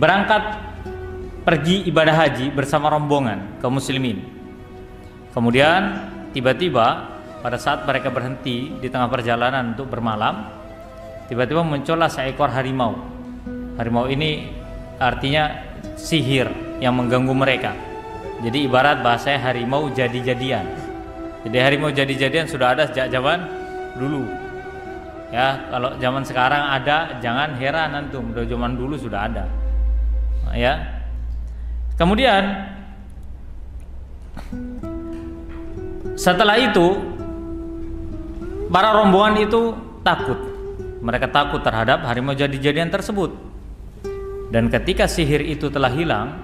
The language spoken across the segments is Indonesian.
berangkat pergi ibadah haji bersama rombongan kaum muslimin. Kemudian tiba-tiba pada saat mereka berhenti di tengah perjalanan untuk bermalam, tiba-tiba muncullah seekor harimau. Harimau ini artinya sihir yang mengganggu mereka. Jadi ibarat bahasanya harimau jadi-jadian. Jadi harimau jadi-jadian sudah ada sejak zaman dulu. Ya, kalau zaman sekarang ada, jangan heran antum, udah zaman dulu sudah ada. Ya. Kemudian setelah itu para rombongan itu takut. Mereka takut terhadap harimau jadi-jadian tersebut. Dan ketika sihir itu telah hilang,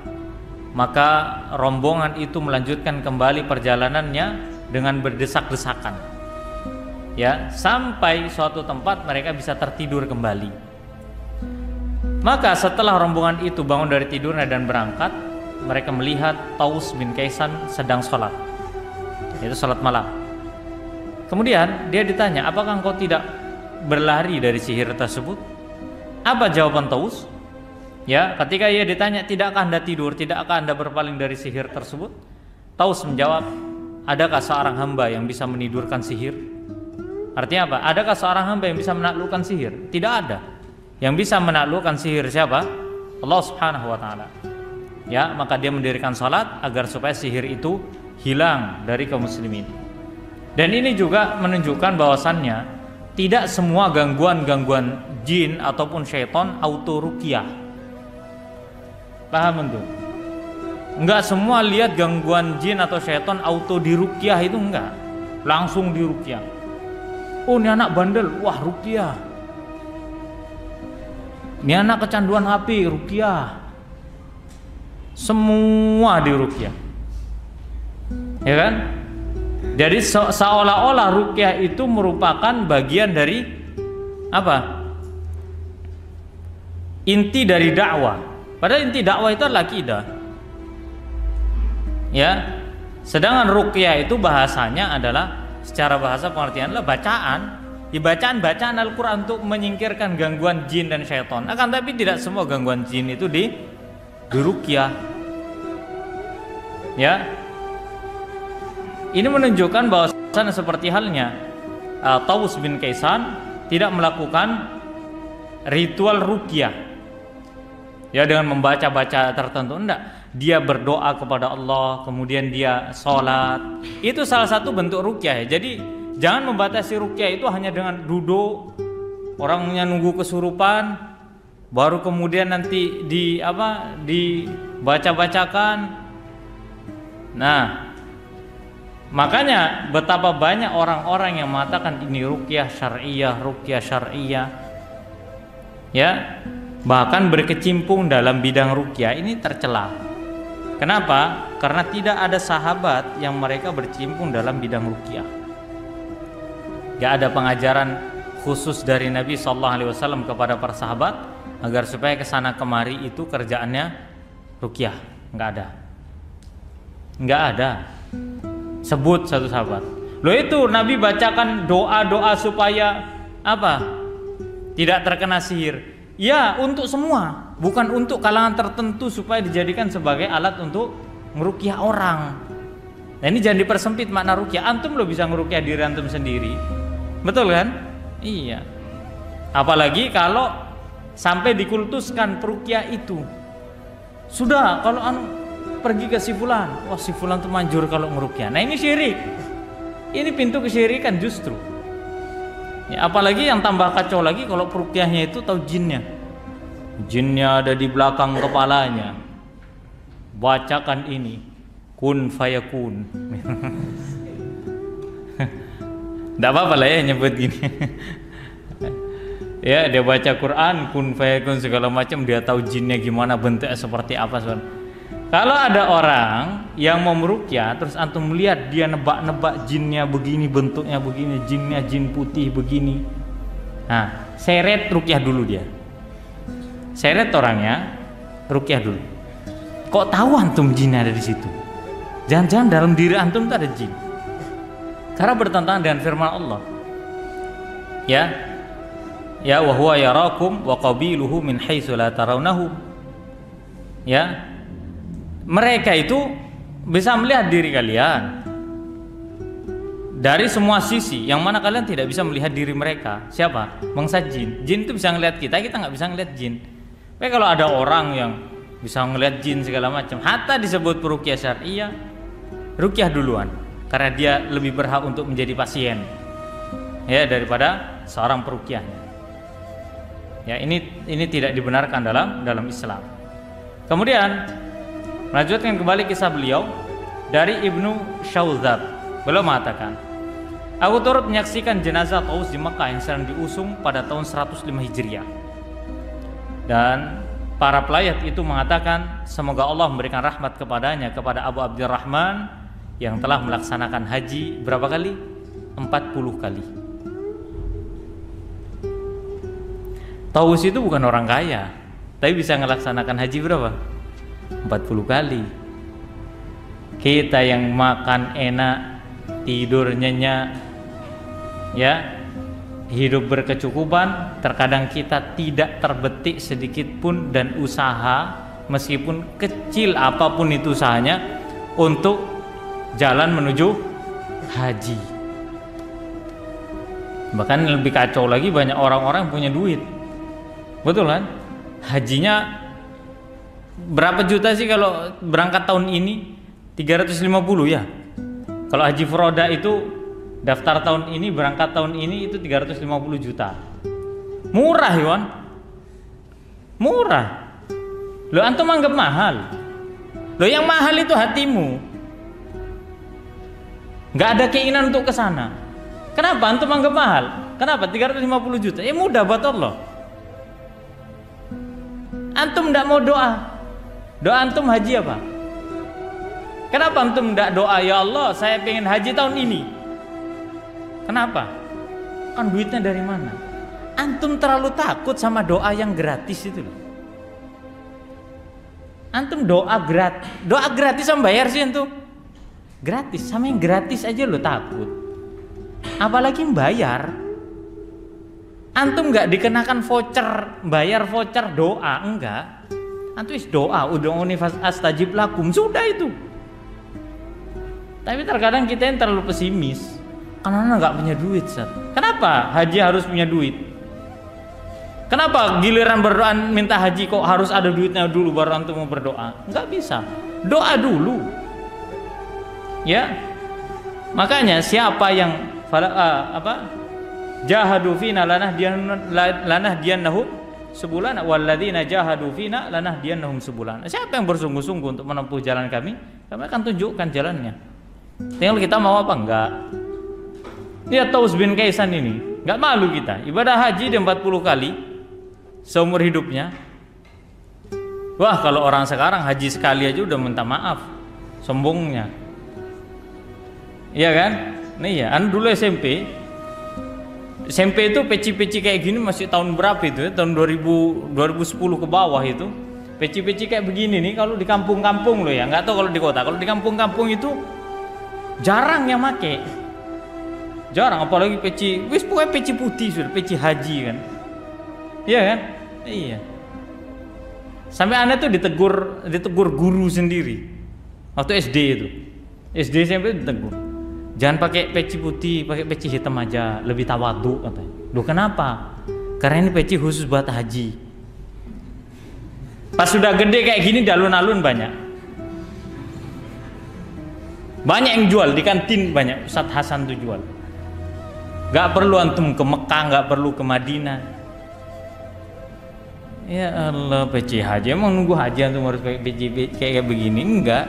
maka rombongan itu melanjutkan kembali perjalanannya dengan berdesak-desakan. Ya, sampai suatu tempat mereka bisa tertidur kembali. Maka setelah rombongan itu bangun dari tidurnya dan berangkat, mereka melihat Taus bin Kaisan sedang sholat, yaitu sholat malam. Kemudian dia ditanya, apakah engkau tidak berlari dari sihir tersebut? Apa jawaban Taus? Ya, ketika ia ditanya, tidakkah anda tidur, tidakkah anda berpaling dari sihir tersebut? Taus menjawab, adakah seorang hamba yang bisa menidurkan sihir? Artinya apa? Adakah seorang hamba yang bisa menaklukkan sihir? Tidak ada. Yang bisa menaklukkan sihir siapa? Allah Subhanahu wa taala. Ya, maka dia mendirikan salat agar supaya sihir itu hilang dari kaum muslimin. Dan ini juga menunjukkan bahwasannya tidak semua gangguan-gangguan jin ataupun syaitan auto ruqyah. Paham itu? Enggak semua lihat gangguan jin atau syaitan auto diruqyah, itu enggak. Langsung diruqyah. Oh, ini anak bandel, wah ruqyah. Ini anak kecanduan HP, ruqyah. Semua diruqyah. Ya kan? Jadi seolah-olah ruqyah itu merupakan bagian dari apa? Inti dari dakwah. Padahal inti dakwah itu adalah akidah. Ya. Sedangkan ruqyah itu bahasanya adalah, secara bahasa pengertian adalah bacaan. Ya, bacaan Al-Quran untuk menyingkirkan gangguan jin dan syaitan. Akan tapi tidak semua gangguan jin itu diruqyah. Ya. Ini menunjukkan bahwa seperti halnya Taus bin Kaisan tidak melakukan ritual ruqyah. Ya, dengan membaca-baca tertentu, enggak. Dia berdoa kepada Allah, kemudian dia sholat. Itu salah satu bentuk ruqyah ya. Jadi jangan membatasi ruqyah itu hanya dengan duduk, orangnya nunggu kesurupan, baru kemudian nanti dibaca-bacakan. Nah, makanya betapa banyak orang-orang yang mengatakan ini ruqyah syar'iyah. Ya, bahkan berkecimpung dalam bidang ruqyah, ini tercela. Kenapa? Karena tidak ada sahabat yang mereka berkecimpung dalam bidang ruqyah. Gak ada pengajaran khusus dari Nabi SAW kepada para sahabat agar supaya kesana kemari itu kerjaannya ruqyah. Nggak ada. Sebut satu sahabat. Loh, itu Nabi bacakan doa-doa supaya apa? Tidak terkena sihir. Ya, untuk semua, bukan untuk kalangan tertentu supaya dijadikan sebagai alat untuk ngeruqyah orang. Nah, ini jangan dipersempit makna ruqyah. Antum lo bisa ngeruqyah diri antum sendiri. Betul kan? Iya. Apalagi kalau sampai dikultuskan peruqyah itu. Sudah, kalau pergi ke si fulan, wah si fulan tuh manjur kalau ngeruqyah. Nah, ini syirik. Ini pintu kesyirikan justru. Ya, apalagi yang tambah kacau lagi kalau peruqyahnya itu tahu jinnya. Jinnya ada di belakang kepalanya. Bacakan ini, kun fayakun. Enggak apa-apa lah ya nyebut gini. Ya, dia baca Quran, kun fayakun segala macam, dia tahu jinnya gimana, bentuknya seperti apa. Kalau ada orang yang mau meruqyah terus antum melihat dia nebak-nebak jinnya begini, bentuknya begini, jinnya jin putih begini. Nah, seret ruqyah dulu dia. Seret orangnya, ruqyah dulu. Kok tahu antum jinnya ada di situ? Jangan-jangan dalam diri antum itu ada jin. Karena bertentangan dengan firman Allah. Ya, wa huwa yarakum wa qabiluhu min haitsu la tarawnahum. Ya, mereka itu bisa melihat diri kalian dari semua sisi, yang mana kalian tidak bisa melihat diri mereka. Siapa? Bangsa jin. Jin itu bisa ngelihat kita nggak bisa ngelihat jin. Tapi kalau ada orang yang bisa ngelihat jin segala macam, hatta disebut peruqyah syar'iyyah, ruqyah duluan, karena dia lebih berhak untuk menjadi pasien, ya, daripada seorang peruqyahnya. Ya, ini tidak dibenarkan dalam Islam. Kemudian melanjutkan kembali kisah beliau dari Ibnu Syaudzab. Beliau mengatakan, aku turut menyaksikan jenazah Taus di Mekah yang sedang diusung pada tahun 105 Hijriah. Dan para pelayat itu mengatakan, semoga Allah memberikan rahmat kepadanya, kepada Abu Abdurrahman yang telah melaksanakan haji berapa kali? 40 kali. Taus itu bukan orang kaya, tapi bisa melaksanakan haji berapa? 40 kali. Kita yang makan enak, tidur nyenyak, ya, hidup berkecukupan, terkadang kita tidak terbetik sedikit pun dan usaha, meskipun kecil apapun itu usahanya, untuk jalan menuju haji. Bahkan lebih kacau lagi, banyak orang-orang yang punya duit, betul kan? Hajinya berapa juta sih kalau berangkat tahun ini? 350 ya. Kalau haji furoda itu daftar tahun ini, berangkat tahun ini, itu 350 juta. Murah, Iwan. Murah. Lo antum anggap mahal. Lo yang mahal itu hatimu. Nggak ada keinginan untuk ke sana. Kenapa antum anggap mahal? Kenapa 350 juta? Ya mudah buat Allah. Antum nggak mau doa. Doa antum haji apa? Kenapa antum nggak doa, ya Allah saya pengen haji tahun ini? Kenapa? Kan duitnya dari mana? Antum terlalu takut sama doa yang gratis itu loh. Antum doa gratis sama bayar sih antum. Gratis, sama yang gratis aja lo takut. Apalagi bayar. Antum nggak dikenakan voucher, bayar voucher doa, enggak. Antum is doa, ud'uuni astajib lakum, sudah itu. Tapi terkadang kita yang terlalu pesimis, karena nggak punya duit, Sat. Kenapa haji harus punya duit? Kenapa giliran berdoa minta haji kok harus ada duitnya dulu baru antum mau berdoa? Nggak bisa. Doa dulu. Ya. Makanya siapa yang jahadu fina lanahdiyannahum subulan walladzina jahadu fina lanahdiyannahum subulan. Siapa yang bersungguh-sungguh untuk menempuh jalan kami akan tunjukkan jalannya. Tinggal kita mau apa enggak. Lihat Taus bin Kaisan ini, enggak malu kita. Ibadah haji dia 40 kali seumur hidupnya. Wah, kalau orang sekarang haji sekali aja udah minta maaf, sombongnya. Iya kan? Nih ya, dulu SMP itu peci-peci kayak gini masih tahun berapa itu ya? Tahun 2010 ke bawah itu. Peci-peci kayak begini nih kalau di kampung-kampung loh ya, nggak tahu kalau di kota. Kalau di kampung-kampung itu jarang yang make, jarang, apalagi peci, pokoknya peci putih sudah, peci haji kan, iya kan, iya. Sampai anak tuh ditegur guru sendiri waktu SD itu, SD SMP ditegur, jangan pakai peci putih, pakai peci hitam aja, lebih tawadhu katanya. Loh kenapa? Karena ini peci khusus buat haji. Pas sudah gede kayak gini, di alun-alun banyak yang jual di kantin, banyak. Ustadz Hasan tuh jual. Gak perlu antum ke Mekah, gak perlu ke Madinah. Ya Allah, peci haji, emang nunggu haji antum harus pakai peci kayak begini? Enggak.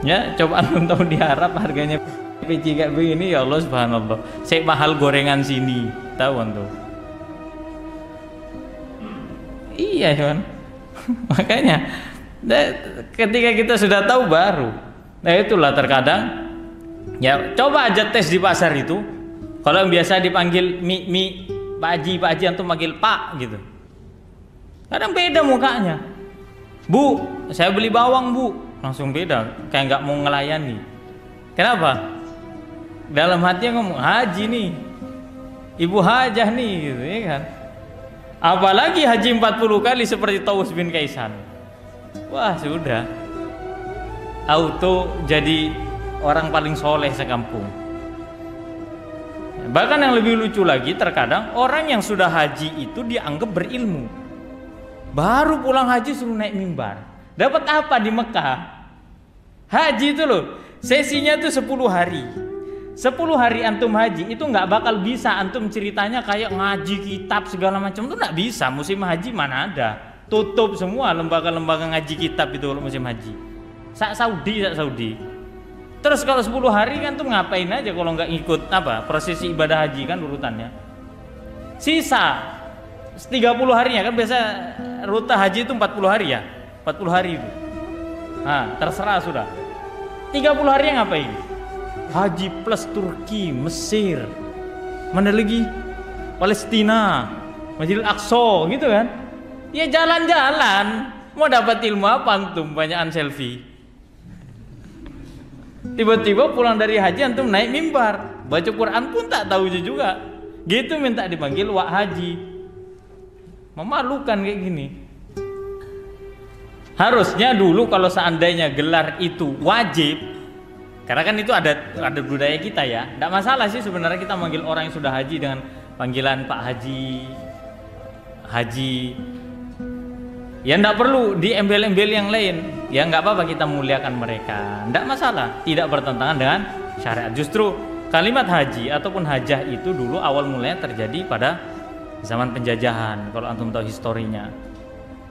Ya coba antum tahu di Arab harganya peci kayak begini, ya Allah subhanallah, saya mahal gorengan sini, tahu antum? Iya kan. Makanya ketika kita sudah tahu baru. Nah itulah terkadang ya, coba aja tes di pasar itu. Kalau yang biasa dipanggil mi Pak Haji antum manggil Pak gitu, kadang beda mukanya. Bu, saya beli bawang bu, langsung beda, kayak nggak mau ngelayani. Kenapa? Dalam hatinya ngomong haji nih, ibu hajah nih gitu ya kan. Apalagi haji 40 kali seperti Taus bin Kaisan. wah sudah, auto jadi orang paling soleh sekampung. Bahkan yang lebih lucu lagi, terkadang orang yang sudah haji itu dianggap berilmu, baru pulang haji suruh naik mimbar. Dapat apa di Mekah? Haji itu loh, sesinya tuh 10 hari. 10 hari antum haji itu nggak bakal bisa antum ceritanya kayak ngaji kitab segala macam, itu nggak bisa. Musim haji mana ada, tutup semua lembaga-lembaga ngaji kitab itu kalau musim haji. Saudi. Terus kalau 10 hari kan tuh ngapain aja kalau nggak ikut prosesi ibadah haji kan urutannya. Sisa 30 harinya kan biasa rute haji itu 40 hari ya. 40 hari itu. Nah, terserah sudah. 30 hari ngapain? Haji plus Turki, Mesir, mana lagi? Palestina, Masjidil Aqsa gitu kan. Ya jalan-jalan. Mau dapat ilmu apa antum banyakan selfie? Tiba-tiba pulang dari haji antum naik mimbar, baca Quran pun tak tahu juga. Gitu minta dipanggil wak haji. Memalukan kayak gini. Harusnya dulu kalau seandainya gelar itu wajib, karena kan itu ada budaya kita ya. Tidak masalah sih sebenarnya kita manggil orang yang sudah haji dengan panggilan Pak Haji. Ya tidak perlu di embel-embel yang lain. Ya nggak apa-apa kita muliakan mereka, tidak masalah, tidak bertentangan dengan syariat. Justru kalimat haji ataupun hajah itu dulu awal mulanya terjadi pada zaman penjajahan. Kalau antum tahu historinya,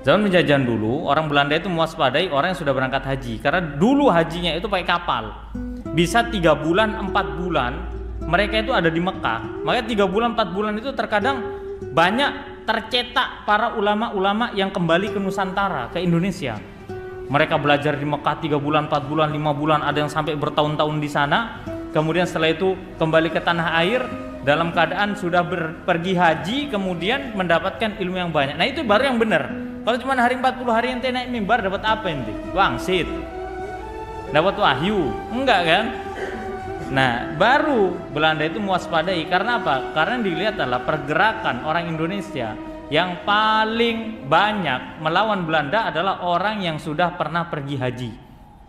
zaman penjajahan dulu orang Belanda itu mewaspadai orang yang sudah berangkat haji, karena dulu hajinya itu pakai kapal, bisa 3 bulan 4 bulan mereka itu ada di Mekah. Makanya 3 bulan 4 bulan itu terkadang banyak tercetak para ulama-ulama yang kembali ke Nusantara, ke Indonesia. Mereka belajar di Mekah 3 bulan, 4 bulan, 5 bulan, ada yang sampai bertahun-tahun di sana. Kemudian setelah itu kembali ke tanah air dalam keadaan sudah pergi haji, kemudian mendapatkan ilmu yang banyak. Nah itu baru yang benar. Kalau cuma hari 40 hari ente naik mimbar, dapat apa ente? Wangsit, dapat wahyu? Enggak kan? Nah baru Belanda itu mewaspadai. Karena apa? Karena dilihat adalah pergerakan orang Indonesia yang paling banyak melawan Belanda adalah orang yang sudah pernah pergi haji.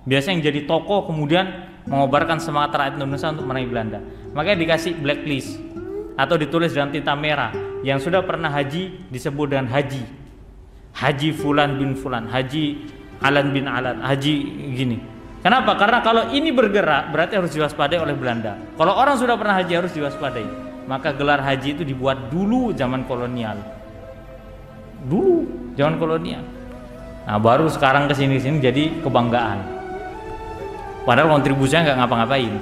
Biasanya yang jadi tokoh kemudian mengobarkan semangat rakyat Indonesia untuk memerangi Belanda. Makanya dikasih blacklist atau ditulis dengan tinta merah, yang sudah pernah haji disebut dengan Haji Fulan bin Fulan, Haji Alan bin Alan, Haji gini. Kenapa? Karena kalau ini bergerak berarti harus diwaspadai oleh Belanda. Kalau orang sudah pernah haji harus diwaspadai. Maka gelar haji itu dibuat dulu zaman kolonial. Dulu zaman kolonial. Nah baru sekarang kesini-sini jadi kebanggaan. Padahal kontribusinya nggak ngapa-ngapain.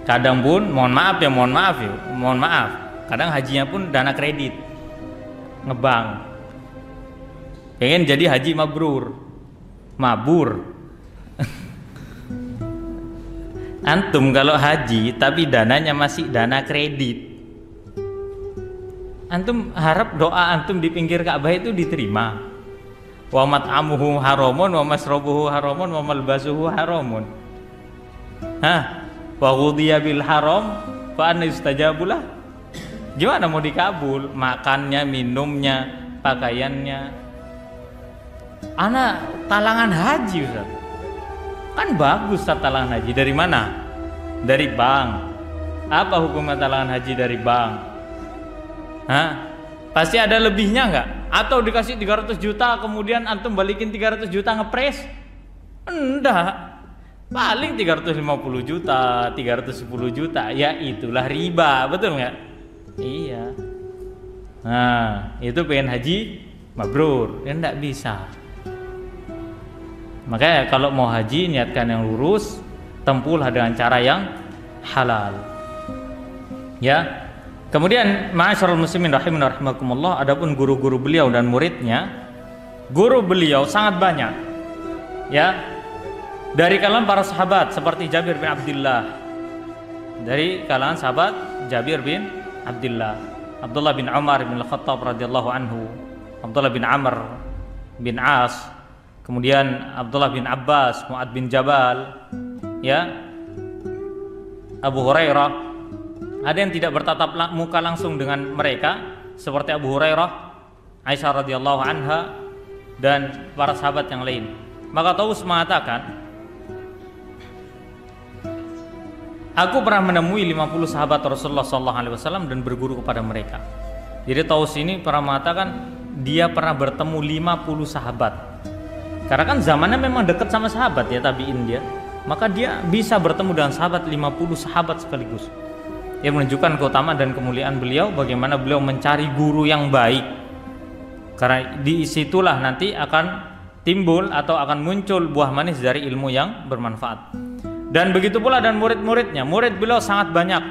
Kadang pun mohon maaf. Kadang hajinya pun dana kredit, ngebank. Pengen jadi haji mabur. Antum kalau haji tapi dananya masih dana kredit, antum harap doa antum di pinggir Ka'bah itu diterima. Wa mat'amuhu haramun wa masrabuhu haramun wa malbasuhu haramun. Wa ghudiya bil haram fa anna yustajabulah. Gimana mau dikabul? Makannya, minumnya, pakaiannya. Ana talangan haji Ustaz. Kan bagus talangan haji. Dari mana? Dari bank. Apa hukumnya talangan haji dari bank? Pasti ada lebihnya nggak? Atau dikasih 300 juta kemudian antum balikin 300 juta ngepres? Enggak. Paling 350 juta, 310 juta. Ya itulah riba, betul nggak? Iya. Nah, itu pengen haji mabrur, ya enggak bisa. Makanya kalau mau haji niatkan yang lurus, tempuhlah dengan cara yang halal. Ya. Kemudian ma'asyiral muslimin rahimin rahimakumullah, adapun guru-guru beliau dan muridnya, guru beliau sangat banyak. Ya. Dari kalangan para sahabat seperti Jabir bin Abdullah. Dari kalangan sahabat Jabir bin Abdullah, Abdullah bin Umar bin Al-Khattab radhiyallahu anhu, Abdullah bin Amr bin As, kemudian Abdullah bin Abbas, Mu'ad bin Jabal, ya, Abu Hurairah. Ada yang tidak bertatap muka langsung dengan mereka seperti Abu Hurairah, Aisyah radhiyallahu anha, dan para sahabat yang lain. Maka Taus mengatakan, aku pernah menemui 50 sahabat Rasulullah SAW dan berguru kepada mereka. Jadi Taus ini pernah mengatakan dia pernah bertemu 50 sahabat. Karena kan zamannya memang dekat sama sahabat ya, tabi'in dia. Maka dia bisa bertemu dengan sahabat 50 sahabat sekaligus. Yang menunjukkan keutamaan dan kemuliaan beliau, bagaimana beliau mencari guru yang baik. Karena di situlah nanti akan timbul atau akan muncul buah manis dari ilmu yang bermanfaat. Dan begitu pula dan murid-muridnya. Murid beliau sangat banyak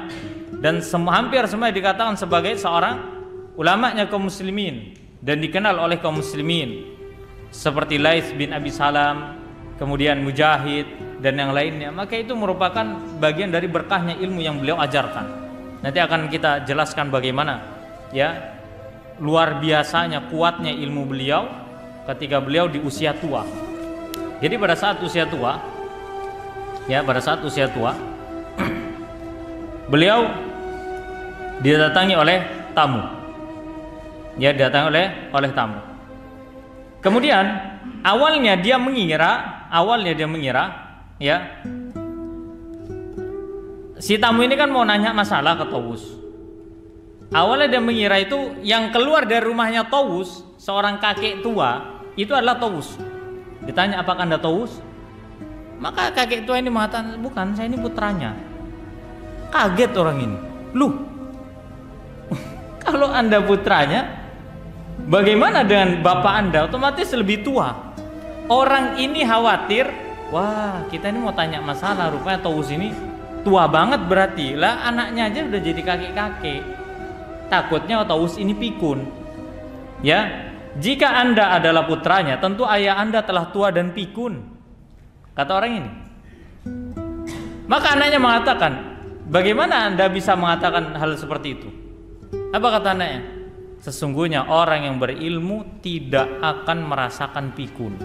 dan hampir semua dikatakan sebagai seorang ulamanya kaum muslimin dan dikenal oleh kaum muslimin, seperti Laits bin Abi Salam, kemudian Mujahid dan yang lainnya. Maka itu merupakan bagian dari berkahnya ilmu yang beliau ajarkan. Nanti akan kita jelaskan bagaimana ya luar biasanya kuatnya ilmu beliau ketika beliau di usia tua. Jadi pada saat usia tua beliau didatangi oleh tamu. Ya, didatangi oleh tamu. Kemudian awalnya dia mengira ya, si tamu ini kan mau nanya masalah ke Taus. Awalnya dia mengira itu yang keluar dari rumahnya Taus, seorang kakek tua, itu adalah Taus. Ditanya, apakah Anda Taus? Maka kakek tua ini mengatakan, bukan, saya ini putranya. Kaget orang ini. Loh, kalau Anda putranya, bagaimana dengan bapak Anda? Otomatis lebih tua. Orang ini khawatir, wah kita ini mau tanya masalah, rupanya Taus ini tua banget berarti. Lah anaknya aja udah jadi kakek-kakek. Takutnya Taus ini pikun. Ya, jika Anda adalah putranya, tentu ayah Anda telah tua dan pikun, kata orang ini. Maka anaknya mengatakan, bagaimana Anda bisa mengatakan hal seperti itu? Apa kata anaknya? Sesungguhnya orang yang berilmu tidak akan merasakan pikun.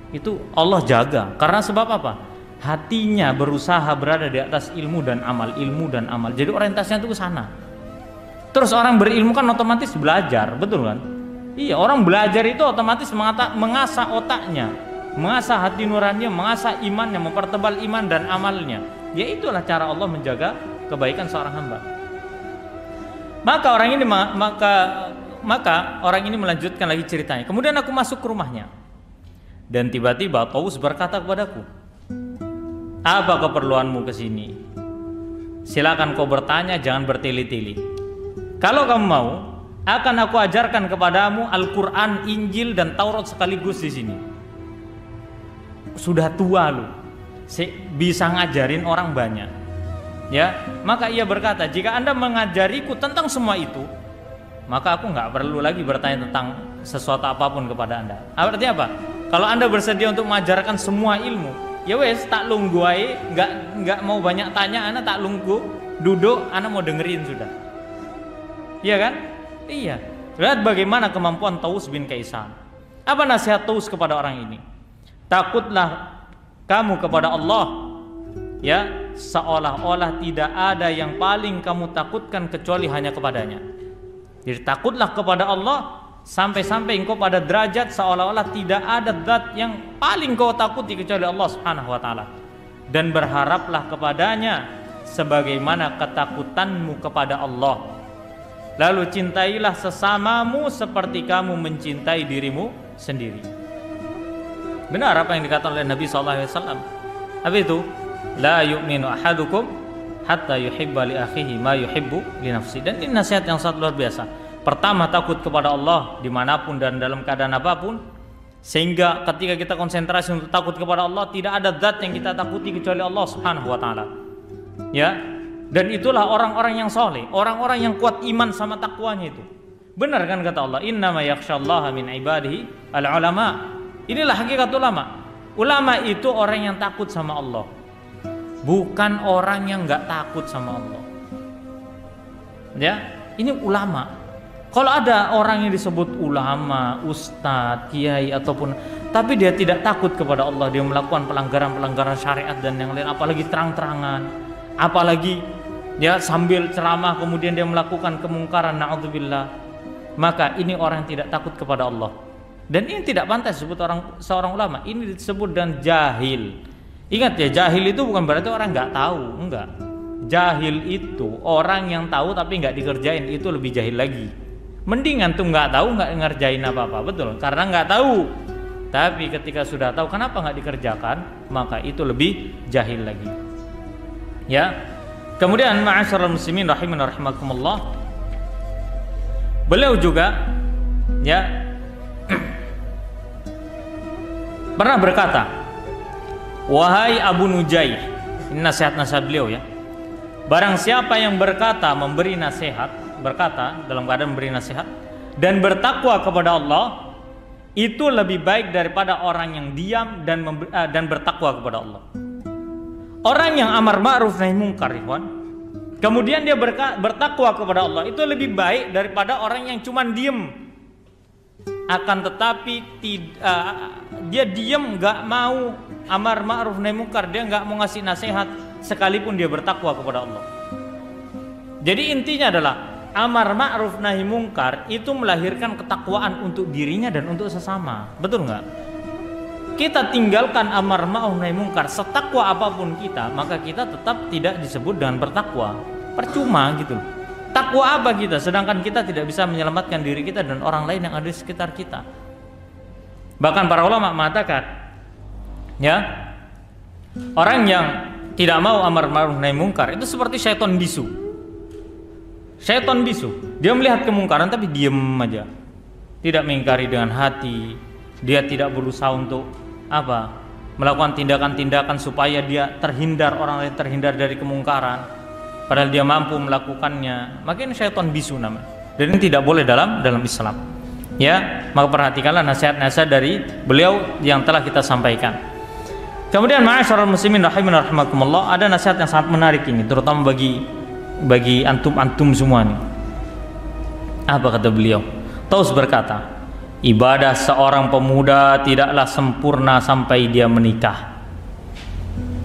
Itu Allah jaga. Karena sebab apa? Hatinya berusaha berada di atas ilmu dan amal. Jadi orientasinya itu ke sana. Terus orang berilmu kan otomatis belajar, betul kan? Iya, orang belajar itu otomatis mengasah otaknya, mengasah hati nuraninya, mengasah imannya, mempertebal iman dan amalnya. Ya itulah cara Allah menjaga kebaikan seorang hamba. Maka orang ini melanjutkan lagi ceritanya. Kemudian aku masuk ke rumahnya. Dan tiba-tiba Taus berkata kepadaku, apa keperluanmu ke sini? Silakan kau bertanya, jangan bertele-tele. Kalau kamu mau, akan aku ajarkan kepadamu Al-Quran, Injil, dan Taurat sekaligus di sini. Sudah tua lu, bisa ngajarin orang banyak. Ya, maka ia berkata, jika Anda mengajariku tentang semua itu, maka aku nggak perlu lagi bertanya tentang sesuatu apapun kepada Anda. Artinya apa? Kalau Anda bersedia untuk mengajarkan semua ilmu, ya wes tak lunggu aja, nggak mau banyak tanya, Anda tak lunggu, duduk, Anda mau dengerin sudah. Iya kan? Iya. Lihat bagaimana kemampuan Taus bin Kaisan. Apa nasihat Taus kepada orang ini? Takutlah kamu kepada Allah, ya, seolah-olah tidak ada yang paling kamu takutkan kecuali hanya kepadanya. Jadi takutlah kepada Allah sampai-sampai engkau pada derajat seolah-olah tidak ada zat yang paling kau takuti kecuali Allah Subhanahu wa taala. Dan berharaplah kepadanya sebagaimana ketakutanmu kepada Allah. Lalu cintailah sesamamu seperti kamu mencintai dirimu sendiri. Benar apa yang dikatakan oleh Nabi SAW. Apa itu? La yu'minu ahadukum hatta yuhibba li akhihi ma yuhibbu li nafsi. Dan ini nasihat yang sangat luar biasa. Pertama, takut kepada Allah dimanapun dan dalam keadaan apapun, sehingga ketika kita konsentrasi untuk takut kepada Allah, tidak ada zat yang kita takuti kecuali Allah Subhanahu wa taala. Ya. Dan itulah orang-orang yang soleh, orang-orang yang kuat iman sama takwanya itu. Benar kan kata Allah, innama yakhsyallaha min ibadihi al-ulama. Inilah hakikat ulama. Ulama itu orang yang takut sama Allah, bukan orang yang nggak takut sama Allah. Ya, ini ulama. Kalau ada orang yang disebut ulama, ustadz, kiai ataupun, tapi dia tidak takut kepada Allah, dia melakukan pelanggaran-pelanggaran syariat dan yang lain, apalagi terang-terangan, apalagi ya sambil ceramah kemudian dia melakukan kemungkaran, na'udzubillah, maka ini orang yang tidak takut kepada Allah. Dan ini tidak pantas disebut seorang ulama. Ini disebut dan jahil. Ingat ya, jahil itu bukan berarti orang nggak tahu, enggak. Jahil itu orang yang tahu tapi nggak dikerjain, itu lebih jahil lagi. Mending antum nggak tahu nggak ngerjain apa-apa, betul? Karena nggak tahu. Tapi ketika sudah tahu kenapa nggak dikerjakan, maka itu lebih jahil lagi. Ya. Kemudian ma'asyiral muslimin rahimani rahimakumullah. Beliau juga ya pernah berkata, wahai Abu Nujaih, ini nasihat-nasihat beliau ya. Barang siapa yang berkata memberi nasihat, berkata dalam keadaan memberi nasihat dan bertakwa kepada Allah, itu lebih baik daripada orang yang diam dan bertakwa kepada Allah. Orang yang amar ma'ruf nahi mungkar, kemudian dia bertakwa kepada Allah, itu lebih baik daripada orang yang cuma diem. Akan tetapi dia diam, nggak mau amar ma'ruf nahi mungkar, dia nggak mau ngasih nasihat sekalipun dia bertakwa kepada Allah. Jadi intinya adalah amar ma'ruf nahi mungkar itu melahirkan ketakwaan untuk dirinya dan untuk sesama, betul nggak? Kita tinggalkan amar ma'ruf nahi mungkar setakwa apapun kita, maka kita tetap tidak disebut dengan bertakwa, percuma gitu. Takwa apa kita, sedangkan kita tidak bisa menyelamatkan diri kita dan orang lain yang ada di sekitar kita. Bahkan para ulama mengatakan, ya, orang yang tidak mau amar ma'ruf nahi mungkar itu seperti syaitan bisu. Syaitan bisu, dia melihat kemungkaran tapi diam aja, tidak mengingkari dengan hati. Dia tidak berusaha untuk apa, melakukan tindakan-tindakan supaya dia terhindar, orang lain terhindar dari kemungkaran. Padahal dia mampu melakukannya, maka ini syaitan bisu namanya. Dan ini tidak boleh dalam Islam. Ya, maka perhatikanlah nasihat-nasihat dari beliau yang telah kita sampaikan. Kemudian ma'asyiral muslimin rahimani rahimakumullah, ada nasihat yang sangat menarik ini, terutama bagi antum semua nih. Apa kata beliau? Taus berkata, ibadah seorang pemuda tidaklah sempurna sampai dia menikah.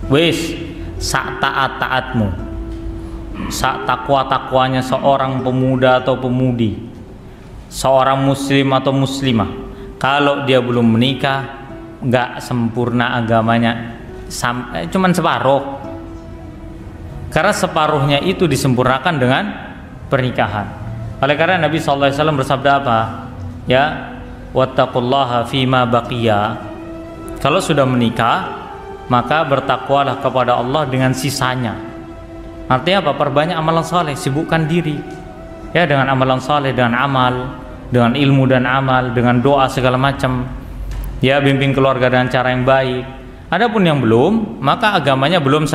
Wis, sak taat-taatmu, sak takwa-takwanya seorang pemuda atau pemudi, seorang muslim atau muslimah, kalau dia belum menikah, nggak sempurna agamanya, cuman separuh. Karena separuhnya itu disempurnakan dengan pernikahan. Oleh karena Nabi SAW bersabda apa? Ya, wattaqullaha fima baqiya. Kalau sudah menikah, maka bertakwalah kepada Allah dengan sisanya. Artinya apa? Perbanyak amalan saleh, sibukkan diri ya dengan amalan saleh, dengan amal, dengan ilmu dan amal, dengan doa segala macam. Ya, bimbing keluarga dengan cara yang baik. Adapun yang belum, maka agamanya belum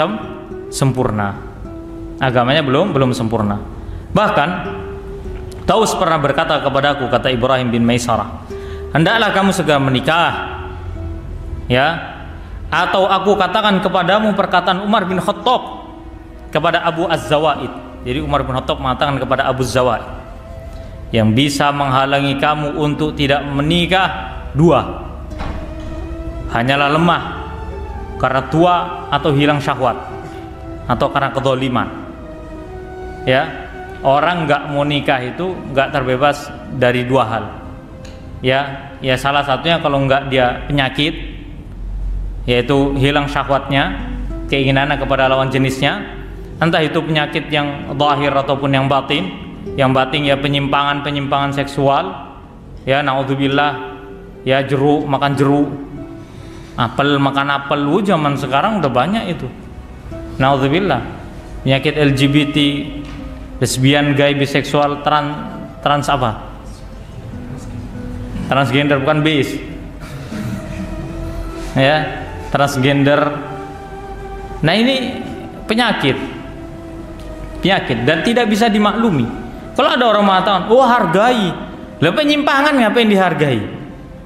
sempurna. Agamanya belum sempurna. Bahkan Taus pernah berkata kepadaku, kata Ibrahim bin Maisarah, hendaklah kamu segera menikah. Ya, atau aku katakan kepadamu perkataan Umar bin Khattab kepada Abu Az-Zawaid. Jadi Umar bin Khattab mengatakan kepada Abu Az-Zawaid, yang bisa menghalangi kamu untuk tidak menikah dua, hanyalah lemah karena tua atau hilang syahwat atau karena kezaliman. Ya, orang nggak mau nikah itu nggak terbebas dari dua hal. Ya salah satunya kalau nggak dia penyakit, yaitu hilang syahwatnya, keinginannya kepada lawan jenisnya. Entah itu penyakit yang zahir ataupun yang batin. Yang batin ya penyimpangan seksual. Ya, naudzubillah. Ya, jeruk makan jeruk, apel makan apel. Zaman sekarang udah banyak itu. Naudzubillah. Penyakit LGBT, lesbian, gay, biseksual, trans apa? Transgender, bukan bis. Ya, transgender. Nah, ini penyakit dan tidak bisa dimaklumi. Kalau ada orang mengatakan, oh hargai, lah penyimpangan ngapain dihargai?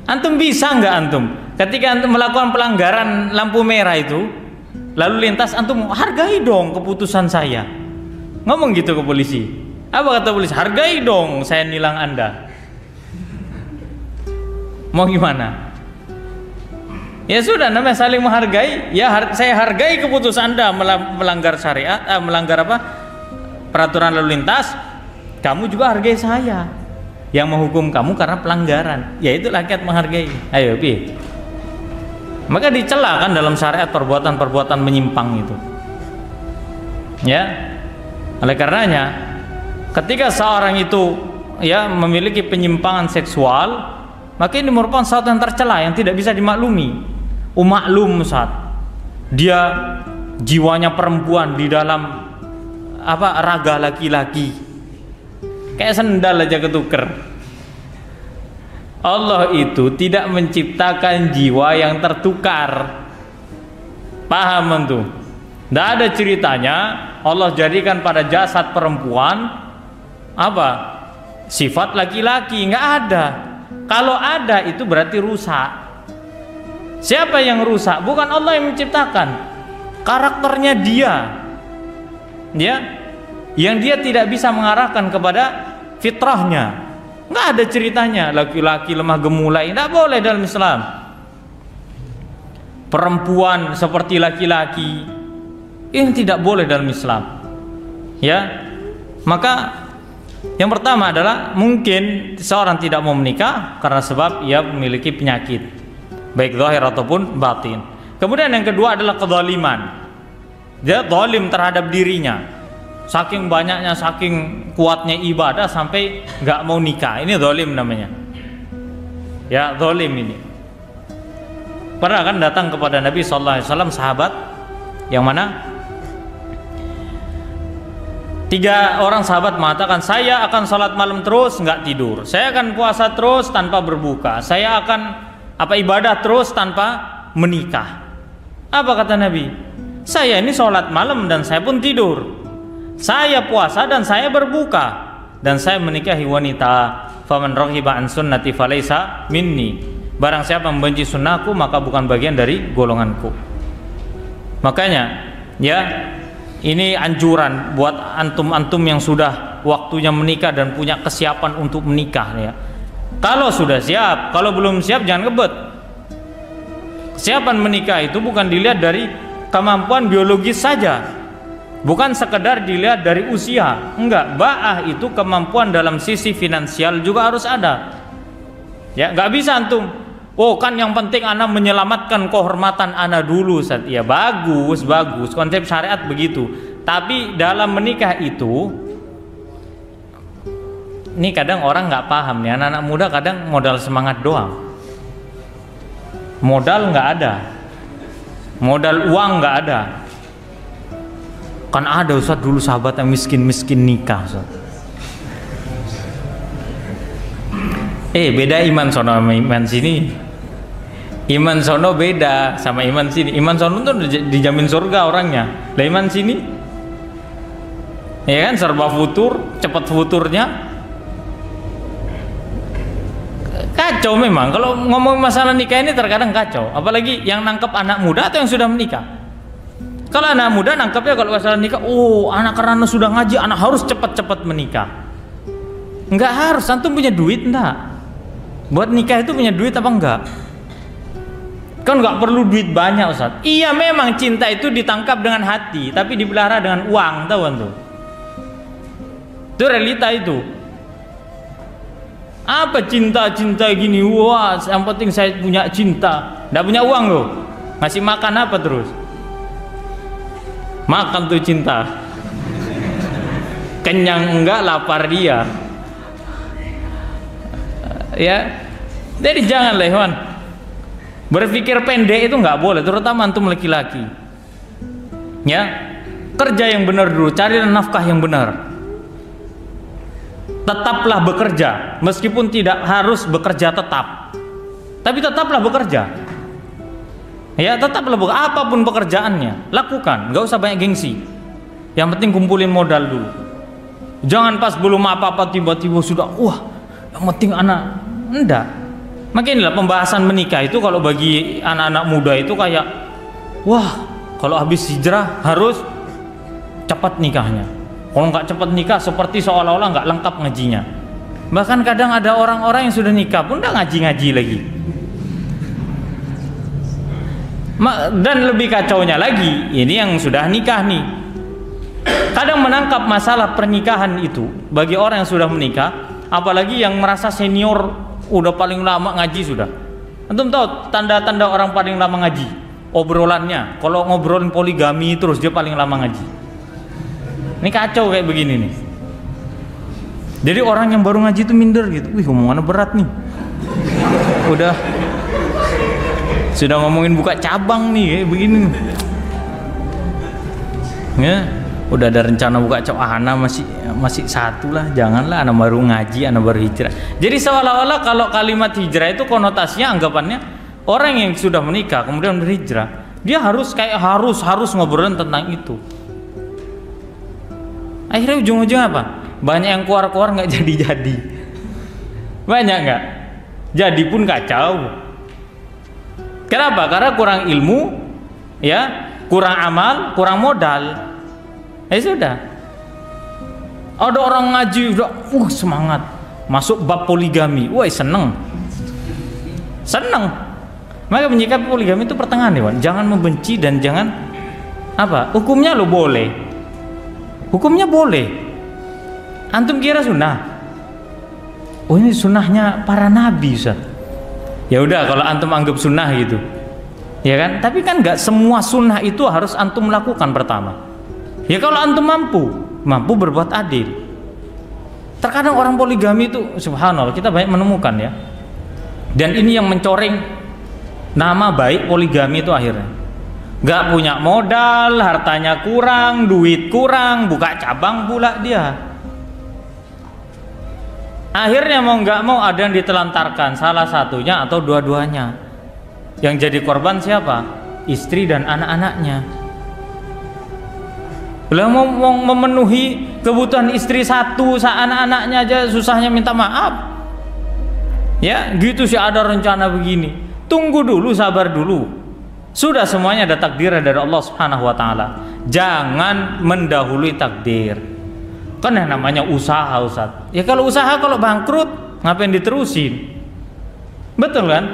Antum bisa nggak antum ketika antum melakukan pelanggaran lampu merah itu lalu lintas, antum hargai dong keputusan saya, ngomong gitu ke polisi. Apa kata polisi? Hargai dong saya nilang Anda. Mau gimana? Ya sudah, namanya saling menghargai. Ya, saya hargai keputusan Anda melanggar syariat, melanggar apa? Peraturan lalu lintas. Kamu juga hargai saya. yang menghukum kamu karena pelanggaran, yaitu rakyat menghargai. Ayo, pi. Maka dicela kan dalam syariat perbuatan-perbuatan menyimpang itu. Ya. Oleh karenanya, ketika seorang itu ya memiliki penyimpangan seksual, maka ini merupakan sesuatu yang tercela yang tidak bisa dimaklumi. Maklum Ustaz, dia jiwanya perempuan di dalam raga laki-laki, kayak sendal aja ketuker. Allah itu tidak menciptakan jiwa yang tertukar. Paham tuh? Tidak ada ceritanya Allah jadikan pada jasad perempuan sifat laki-laki, nggak ada. Kalau ada itu berarti rusak. Siapa yang rusak? Bukan Allah yang menciptakan. Karakternya dia, ya, yang dia tidak bisa mengarahkan kepada fitrahnya. Nggak ada ceritanya laki-laki lemah gemulai, nggak boleh dalam Islam. Perempuan seperti laki-laki, ini tidak boleh dalam Islam. Ya, maka yang pertama adalah mungkin seorang tidak mau menikah karena sebab ia memiliki penyakit, baik zahir ataupun batin. Kemudian yang kedua adalah kezaliman. Dia zalim terhadap dirinya. Saking banyaknya, saking kuatnya ibadah sampai nggak mau nikah. Ini zalim namanya. Ya, zalim ini. Pernah kan datang kepada Nabi SAW sahabat yang mana 3 orang sahabat mengatakan, saya akan sholat malam terus nggak tidur, saya akan puasa terus tanpa berbuka, saya akan ibadah terus tanpa menikah. Apa kata Nabi? Saya ini sholat malam dan saya pun tidur, saya puasa dan saya berbuka, dan saya menikahi wanita. Faman raghiba an sunnati falaysa minni. Barang siapa membenci sunnahku maka bukan bagian dari golonganku. Makanya ya, ini anjuran buat antum-antum yang sudah waktunya menikah dan punya kesiapan untuk menikah ya. Kalau sudah siap, kalau belum siap jangan ngebet. Kesiapan menikah itu bukan dilihat dari kemampuan biologis saja, bukan sekedar dilihat dari usia. Enggak, ba'ah itu kemampuan dalam sisi finansial juga harus ada. Ya, nggak bisa antum, oh kan yang penting anak menyelamatkan kehormatan anak dulu. Ya bagus, konsep syariat begitu. Tapi dalam menikah itu, ini kadang orang nggak paham nih, anak-anak muda kadang modal semangat doang, modal nggak ada, modal uang nggak ada. Kan ada Ustaz dulu sahabat yang miskin nikah Ustaz. Beda iman sono sama iman sini. Iman sono beda sama iman sini. Iman sono tuh dijamin surga orangnya. Lah iman sini, ya kan, serba futur, cepat futurnya. Kacau memang kalau ngomong masalah nikah ini, terkadang kacau. Apalagi yang nangkep anak muda atau yang sudah menikah. Kalau anak muda nangkepnya kalau masalah nikah, oh anak karena sudah ngaji, anak harus cepat-cepat menikah. Enggak harus, antum punya duit enggak? Buat nikah itu punya duit apa enggak? Kan nggak perlu duit banyak Ustaz. Iya memang cinta itu ditangkap dengan hati, tapi dipelihara dengan uang, tahu tuh. Itu realita itu. Apa cinta gini? Wah, yang penting saya punya cinta. Nggak punya uang loh. Ngasih makan apa terus? Makan tuh cinta. Kenyang enggak, lapar dia. Ya, jadi jangan lehwan. Berpikir pendek itu nggak boleh, terutama antum laki-laki. Ya, kerja yang benar dulu, cari nafkah yang benar. Tetaplah bekerja, meskipun tidak harus bekerja tetap, tapi tetaplah bekerja. Ya, tetaplah bekerja, apapun pekerjaannya, lakukan, nggak usah banyak gengsi. Yang penting kumpulin modal dulu. Jangan pas belum apa-apa tiba-tiba sudah, wah, yang penting anak, enggak. Makanya pembahasan menikah itu kalau bagi anak-anak muda itu kayak, wah, kalau habis hijrah harus cepat nikahnya. Kalau nggak cepat nikah seperti seolah-olah nggak lengkap ngajinya. Bahkan kadang ada orang-orang yang sudah nikah pun nggak ngaji-ngaji lagi. Dan lebih kacaunya lagi, ini yang sudah nikah nih, kadang menangkap masalah pernikahan itu bagi orang yang sudah menikah apalagi yang merasa senior, udah paling lama ngaji sudah. Antum tahu tanda-tanda orang paling lama ngaji? Obrolannya, kalau ngobrolin poligami terus dia paling lama ngaji. Ini kacau kayak begini nih. Jadi orang yang baru ngaji itu minder gitu. Wih, omongannya berat nih. Sudah ngomongin buka cabang nih kayak begini. Ya, udah ada rencana buka ana masih satu lah, janganlah anak baru ngaji, anak baru hijrah. Jadi seolah-olah kalau kalimat hijrah itu konotasinya anggapannya orang yang sudah menikah kemudian berhijrah, dia harus ngobrolin tentang itu. Akhirnya ujung-ujungnya apa? Banyak yang keluar nggak jadi. Banyak nggak? Jadi pun kacau. Kenapa? Karena kurang ilmu, ya, kurang amal, kurang modal. Sudah. Ada orang ngaji udah semangat masuk bab poligami. Wah, seneng. Maka menyikapi poligami itu pertengahan, ya, jangan membenci dan jangan apa? Hukumnya lo boleh. Hukumnya boleh. Antum kira sunnah? Oh, ini sunnahnya para nabi, Ustaz. Ya udah, kalau antum anggap sunnah gitu, ya kan? Tapi kan nggak semua sunnah itu harus antum lakukan pertama. Ya kalau antum mampu berbuat adil. Terkadang orang poligami itu subhanallah kita banyak menemukan, ya. Dan ini yang mencoreng nama baik poligami itu akhirnya. Nggak punya modal, hartanya kurang, duit kurang, buka cabang pula dia. Akhirnya mau nggak mau ada yang ditelantarkan, salah satunya atau dua-duanya. Yang jadi korban siapa? Istri dan anak-anaknya. Beliau mau memenuhi kebutuhan istri satu, anak-anaknya aja susahnya minta maaf. Ya, gitu sih ada rencana begini. Tunggu dulu, sabar dulu. Sudah semuanya ada takdir dari Allah Subhanahu wa taala. Jangan mendahului takdir. Kan yang namanya usaha, Ustaz. Ya kalau usaha kalau bangkrut, ngapain diterusin? Betul kan?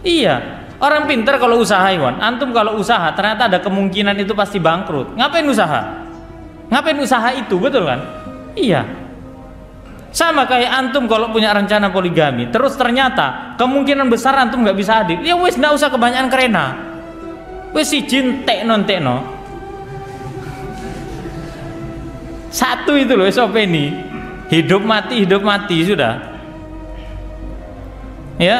Iya. Orang pintar kalau usaha, Iwan. Antum kalau usaha ternyata ada kemungkinan itu pasti bangkrut. Ngapain usaha? Ngapain usaha itu, betul kan? Iya. Sama kayak antum kalau punya rencana poligami, terus ternyata kemungkinan besar antum nggak bisa adil. Ya wes, nggak usah kebanyakan kerena. Wes si tekno. Satu itu loh SOP ini. Hidup mati sudah. Ya.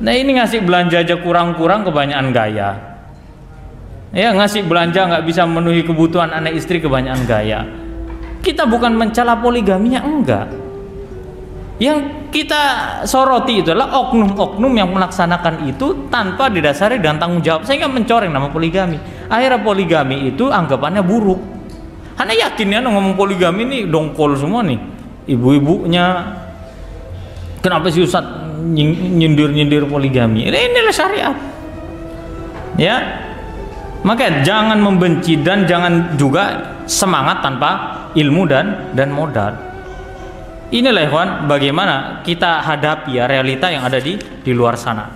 Nah ini ngasih belanja aja kurang-kurang kebanyakan gaya. Ya, ngasih belanja nggak bisa memenuhi kebutuhan anak istri kebanyakan gaya. Kita bukan mencela poligaminya, enggak. Yang kita soroti itu adalah oknum-oknum yang melaksanakan itu tanpa didasari dengan tanggung jawab, sehingga mencoreng nama poligami. Akhirnya poligami itu anggapannya buruk. Anda yakin ya ngomong poligami ini dongkol semua nih, ibu-ibunya. Kenapa sih Ustaz nyindir poligami? Inilah syariat. Ya. Maka jangan membenci dan jangan juga semangat tanpa ilmu dan modal. Inilah ikhwan bagaimana kita hadapi ya realita yang ada di luar sana.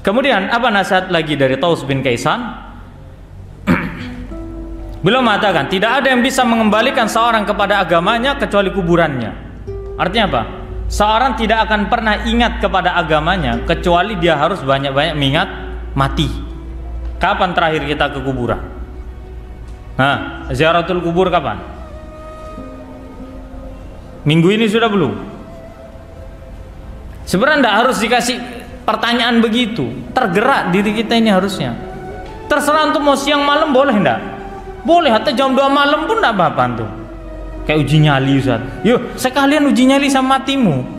Kemudian apa nasihat lagi dari Taus bin Kaisan? Beliau mengatakan tidak ada yang bisa mengembalikan seorang kepada agamanya kecuali kuburannya. Artinya apa? Seorang tidak akan pernah ingat kepada agamanya kecuali dia harus banyak-banyak mengingat mati. Kapan terakhir kita ke kuburan? Nah, ziaratul kubur kapan? Minggu ini sudah belum? Sebenarnya tidak harus dikasih pertanyaan begitu. Tergerak diri kita ini harusnya. Terserah untuk mau siang malam boleh enggak? Boleh, atau jam 2 malam pun enggak apa-apa tuh. Kayak uji nyali, Ustaz. Yuk, sekalian uji nyali sama matimu.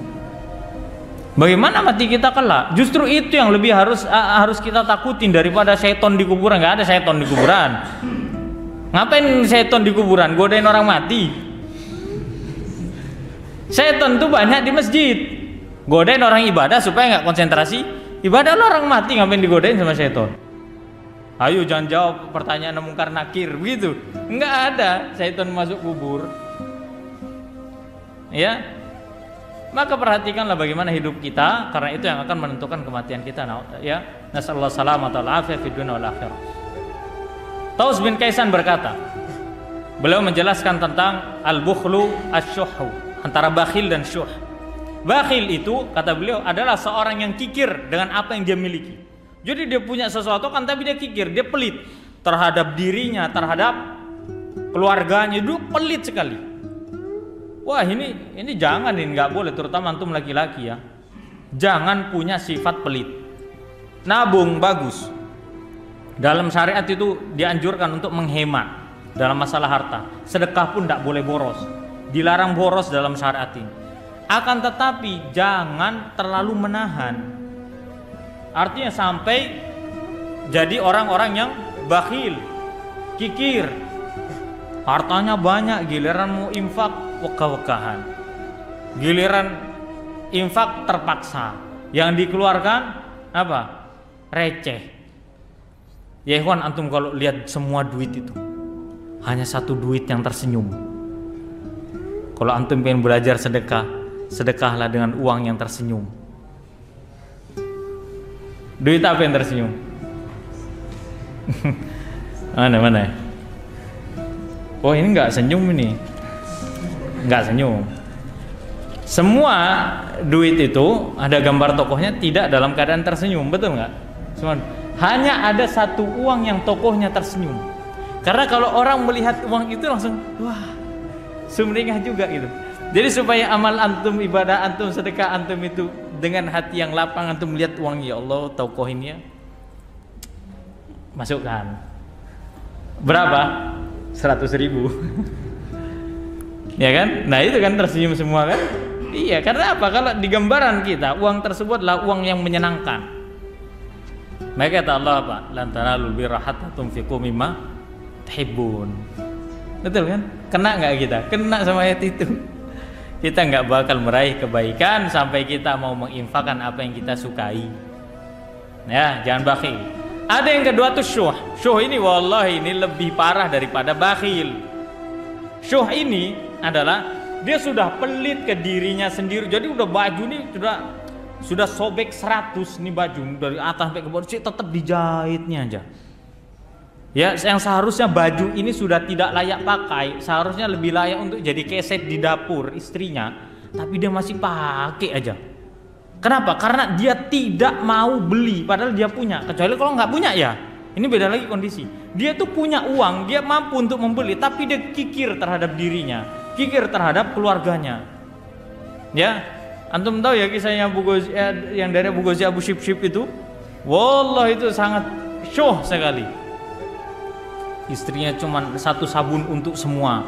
Bagaimana mati kita kelak? Justru itu yang lebih harus kita takutin daripada seton di kuburan. Nggak ada seton di kuburan. Ngapain seton di kuburan? Godain orang mati. Seton tuh banyak di masjid. Godain orang ibadah supaya nggak konsentrasi ibadah. Lo orang mati ngapain digodain sama seton? Ayo jangan jawab pertanyaan mungkar nakir begitu. Nggak ada seton masuk kubur. Ya. Maka perhatikanlah bagaimana hidup kita, karena itu yang akan menentukan kematian kita. Ya, nasallallahu salamata wal afiyah fid dunya wal akhirah. Taus bin Kaisan berkata, beliau menjelaskan tentang al-bukhlu asy-syuhhu, antara bakhil dan syuh. Bakhil itu kata beliau adalah seorang yang kikir dengan apa yang dia miliki. Jadi dia punya sesuatu kan tapi dia kikir, dia pelit terhadap dirinya, terhadap keluarganya, itu pelit sekali. Wah ini jangan, ini nggak boleh, terutama antum laki-laki ya. Jangan punya sifat pelit. Nabung bagus. Dalam syariat itu dianjurkan untuk menghemat dalam masalah harta. Sedekah pun tidak boleh boros. Dilarang boros dalam syariat ini. Akan tetapi jangan terlalu menahan. Artinya sampai jadi orang-orang yang bakhil, kikir. Hartanya banyak, giliran mau infak wegah-wegahan. Giliran infak terpaksa. Yang dikeluarkan apa? Receh. Ya ikhwan, antum kalau lihat semua duit itu hanya satu duit yang tersenyum. Kalau antum pengen belajar sedekah, sedekahlah dengan uang yang tersenyum. Duit apa yang tersenyum? Mana? Oh ini nggak senyum ini, nggak senyum. Semua duit itu ada gambar tokohnya tidak dalam keadaan tersenyum, betul nggak? Hanya ada satu uang yang tokohnya tersenyum. Karena kalau orang melihat uang itu langsung wah, sumringah juga gitu. Jadi supaya amal antum, ibadah antum, sedekah antum itu dengan hati yang lapang, antum melihat uang, ya Allah tokoh ini ya, masukkan. Berapa? 100.000. Ya kan? Nah itu kan tersenyum semua kan? Iya, karena apa? Kalau di gambaran kita uang tersebut adalah uang yang menyenangkan. Maka kata Allah apa? Lan tanalul birra hatta tunfiqu mimma tuhibbun. Betul kan? Kena nggak kita? Kena sama ayat itu. Kita nggak bakal meraih kebaikan sampai kita mau menginfakkan apa yang kita sukai. Ya, jangan bakhil. Ada yang kedua tuh syuh. Syuh ini wallahi ini lebih parah daripada bakhil. Syuh ini adalah dia sudah pelit ke dirinya sendiri. Jadi udah baju nih sudah sobek 100 nih baju dari atas sampai ke bawah, tetap dijahitnya aja. Ya, yang seharusnya baju ini sudah tidak layak pakai, seharusnya lebih layak untuk jadi keset di dapur istrinya, tapi dia masih pakai aja. Kenapa? Karena dia tidak mau beli, padahal dia punya. Kecuali kalau nggak punya ya, ini beda lagi kondisi. Dia tuh punya uang, dia mampu untuk membeli, tapi dia kikir terhadap dirinya, kikir terhadap keluarganya. Ya. Antum tahu ya kisahnya Abu Ghazi, yang dari Abu Ghazi Abu Shib itu, wallah itu sangat syuh sekali. Istrinya cuma satu sabun untuk semua,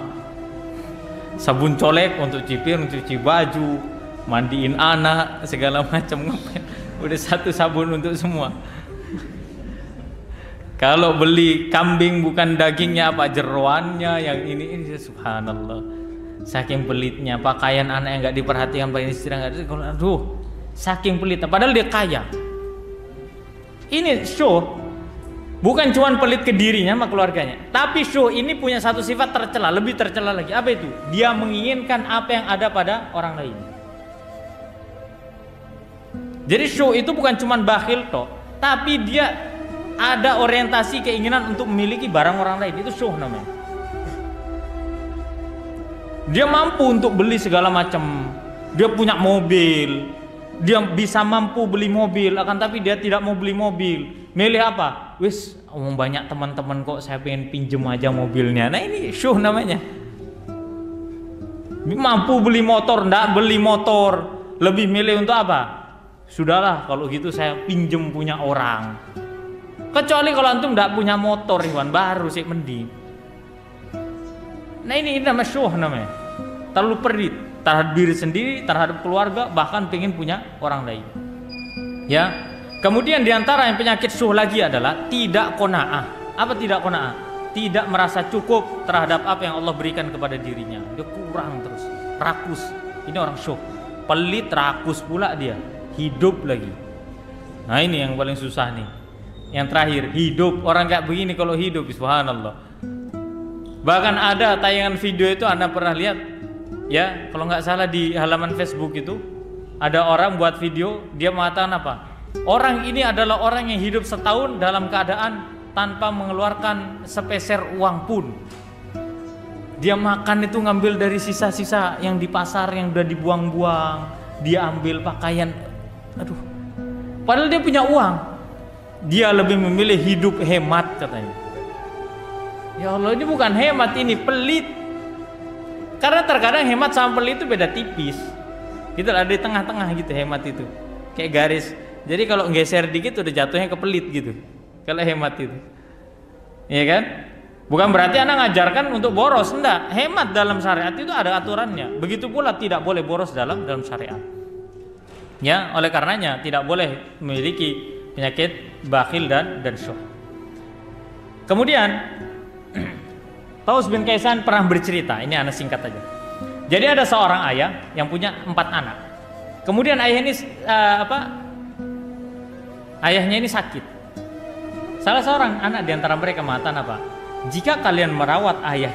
sabun colek untuk cipir, untuk cuci baju, mandiin anak, segala macam. Udah satu sabun untuk semua. Kalau beli kambing bukan dagingnya apa, jeroannya, yang ini subhanallah. Saking pelitnya, pakaian anak yang nggak diperhatikan, pakaian istri nggak, aduh, saking pelitnya. Padahal dia kaya. Ini syuh, bukan cuma pelit ke dirinya sama keluarganya, tapi syuh ini punya satu sifat tercela, lebih tercela lagi. Apa itu? Dia menginginkan apa yang ada pada orang lain. Jadi syuh itu bukan cuma bakhil toh, tapi dia ada orientasi keinginan untuk memiliki barang orang lain. Itu syuh namanya. Dia mampu untuk beli segala macam. Dia punya mobil. Dia bisa mampu beli mobil, akan tapi dia tidak mau beli mobil. Milih apa? Wis, banyak teman-teman kok, saya pengen pinjem aja mobilnya. Nah ini syuh namanya. Mampu beli motor, ndak beli motor. Lebih milih untuk apa? Sudahlah kalau gitu saya pinjem punya orang. Kecuali kalau antum ndak punya motor, Iwan, baru sih mending. Nah ini namanya syuh namanya. Terlalu pelit terhadap diri sendiri, terhadap keluarga, bahkan pengen punya orang lain. Ya. Kemudian diantara yang penyakit syuh lagi adalah tidak qanaah. Apa tidak qanaah? Tidak merasa cukup terhadap apa yang Allah berikan kepada dirinya. Dia kurang terus, rakus. Ini orang syuh. Pelit, rakus pula dia. Hidup lagi. Nah ini yang paling susah nih. Yang terakhir, hidup. Orang kayak begini kalau hidup, subhanallah. Bahkan ada tayangan video itu Anda pernah lihat ya, kalau nggak salah di halaman Facebook itu ada orang buat video, dia mengatakan apa? Orang ini adalah orang yang hidup setahun dalam keadaan tanpa mengeluarkan sepeser uang pun. Dia makan itu ngambil dari sisa-sisa yang di pasar yang udah dibuang-buang. Dia ambil pakaian. Aduh. Padahal dia punya uang. Dia lebih memilih hidup hemat katanya. Ya Allah, ini bukan hemat, ini pelit. Karena terkadang hemat sama pelit itu beda tipis. Gitu ada di tengah-tengah gitu hemat itu. Kayak garis. Jadi kalau geser dikit udah jatuhnya ke pelit gitu. Kalau hemat itu. Iya kan? Bukan berarti Anda ngajarkan untuk boros, enggak. Hemat dalam syariat itu ada aturannya. Begitu pula tidak boleh boros dalam syariat. Ya, oleh karenanya tidak boleh memiliki penyakit bakhil dan syuh. Kemudian Taus bin Kaisan pernah bercerita, ini anak singkat aja. Jadi ada seorang ayah yang punya 4 anak. Kemudian ayahnya ini sakit. Salah seorang anak di antara mereka mengatakan apa? Jika kalian merawat ayah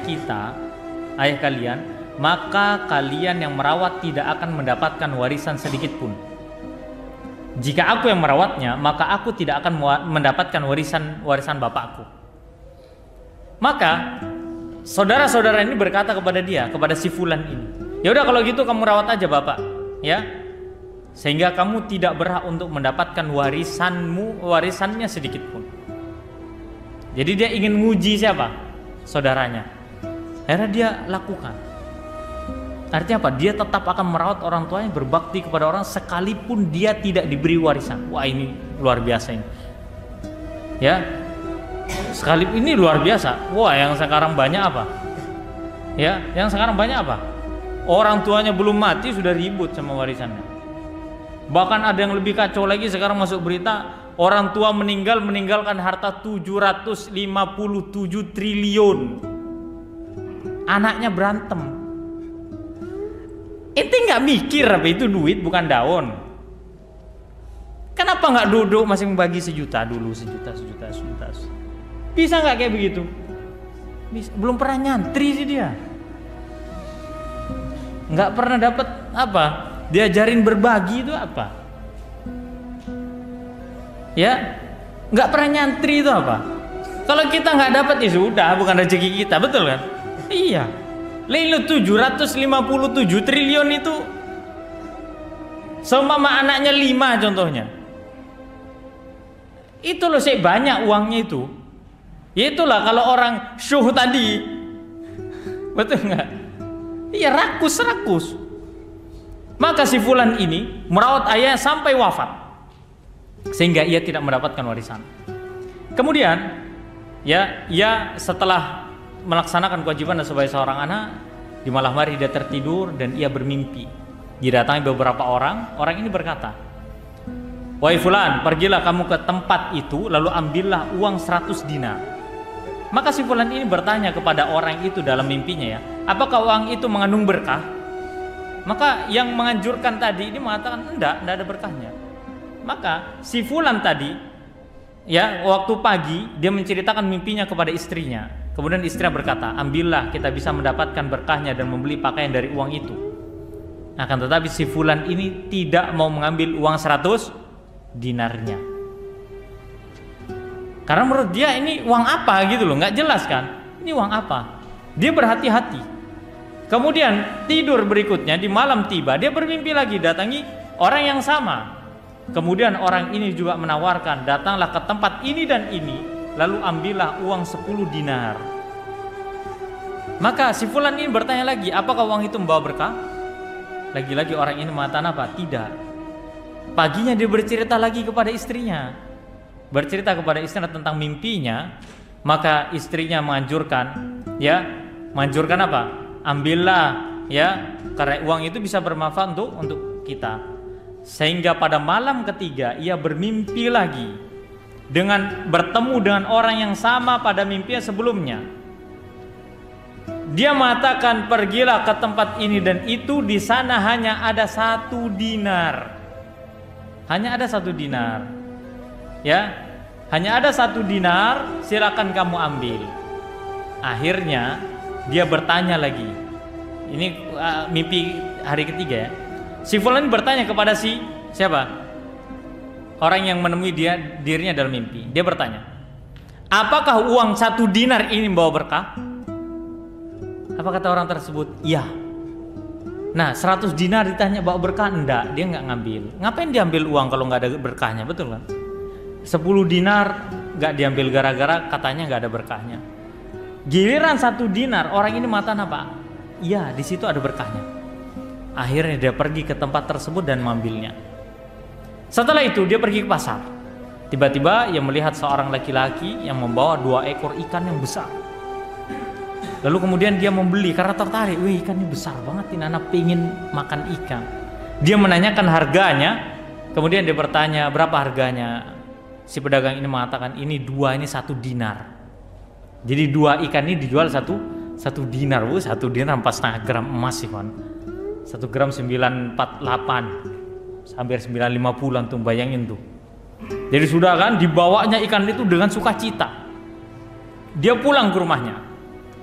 kalian, maka kalian yang merawat tidak akan mendapatkan warisan sedikit pun. Jika aku yang merawatnya, maka aku tidak akan mendapatkan warisan bapakku. Maka saudara-saudara ini berkata kepada si fulan ini, ya udah kalau gitu kamu rawat aja bapak, ya, sehingga kamu tidak berhak untuk mendapatkan warisannya sedikit pun. Jadi dia ingin nguji siapa? Saudaranya. Akhirnya dia lakukan. Artinya apa? Dia tetap akan merawat orang tuanya, berbakti kepada orang sekalipun dia tidak diberi warisan. Wah, ini luar biasa ini. Ya. Ini luar biasa. Wah, yang sekarang banyak apa? Ya, yang sekarang banyak apa? Orang tuanya belum mati sudah ribut sama warisannya. Bahkan ada yang lebih kacau lagi sekarang masuk berita, orang tua meninggalkan harta 757 triliun. Anaknya berantem. Ente nggak mikir apa itu duit bukan daun? Kenapa nggak duduk masih membagi sejuta dulu, sejuta. Bisa nggak kayak begitu? Bisa. Belum pernah nyantri sih dia. Nggak pernah dapat apa? Diajarin berbagi itu apa? Ya, nggak pernah nyantri itu apa? Kalau kita nggak dapat ya sudah, bukan rezeki kita, betul kan? Iya. Lalu 757 triliun itu seumpama anaknya 5 contohnya. Itu loh sih banyak uangnya itu. Ya itulah kalau orang syuh tadi. Betul nggak? Iya, rakus. Maka si fulan ini merawat ayahnya sampai wafat, sehingga ia tidak mendapatkan warisan. Kemudian ya ia setelah melaksanakan kewajiban sebagai seorang anak, di malam hari dia tertidur dan ia bermimpi. Didatangi beberapa orang ini berkata, "Wahai fulan, pergilah kamu ke tempat itu lalu ambillah uang 100 dinar." Maka si fulan ini bertanya kepada orang itu dalam mimpinya, ya, apakah uang itu mengandung berkah? Maka yang menganjurkan tadi ini mengatakan enggak ada berkahnya. Maka si fulan tadi, ya, waktu pagi dia menceritakan mimpinya kepada istrinya. Kemudian istrinya berkata, ambillah, kita bisa mendapatkan berkahnya dan membeli pakaian dari uang itu. Akan tetapi si fulan ini tidak mau mengambil uang 100 dinarnya. Karena menurut dia ini uang apa gitu loh, nggak jelas kan? Ini uang apa? Dia berhati-hati. Kemudian tidur berikutnya di malam tiba, dia bermimpi lagi datangi orang yang sama. Kemudian orang ini juga menawarkan, datanglah ke tempat ini dan ini, lalu ambillah uang 10 dinar. Maka si fulan ini bertanya lagi, apakah uang itu membawa berkah? Lagi-lagi orang ini mengatakan apa? Tidak. Paginya dia bercerita lagi kepada istrinya. Bercerita kepada istrinya tentang mimpinya. Maka istrinya menganjurkan, ya, menganjurkan apa? Ambillah, ya, karena uang itu bisa bermanfaat untuk kita. Sehingga pada malam ketiga ia bermimpi lagi dengan bertemu dengan orang yang sama pada mimpinya sebelumnya. Dia mengatakan, pergilah ke tempat ini dan itu, di sana hanya ada 1 dinar. Hanya ada 1 dinar. Ya, hanya ada 1 dinar, silakan kamu ambil. Akhirnya dia bertanya lagi. Ini mimpi hari ketiga, ya. Si fulan bertanya kepada siapa? Orang yang menemui dirinya dalam mimpi. Dia bertanya, apakah uang 1 dinar ini membawa berkah? Apa kata orang tersebut? Iya. Nah, 100 dinar ditanya bawa berkah, enggak, dia nggak ngambil. Ngapain diambil uang kalau nggak ada berkahnya, betul kan? 10 dinar nggak diambil gara-gara katanya nggak ada berkahnya. Giliran 1 dinar, orang ini mengatakan apa? Iya, di situ ada berkahnya. Akhirnya dia pergi ke tempat tersebut dan mengambilnya. Setelah itu dia pergi ke pasar. Tiba-tiba ia melihat seorang laki-laki yang membawa 2 ekor ikan yang besar. Lalu kemudian dia membeli karena tertarik. Wih, ikan ini besar banget, ini anak pengen makan ikan. Dia menanyakan harganya. Kemudian dia bertanya berapa harganya. Si pedagang ini mengatakan ini 1 dinar. Jadi 2 ikan ini dijual 1 dinar. 1 dinar 4,5 gram emas sih kan. 1 gram 948 hampir 950 antum bayangin tuh. Jadi sudah kan dibawanya ikan itu dengan sukacita. Dia pulang ke rumahnya.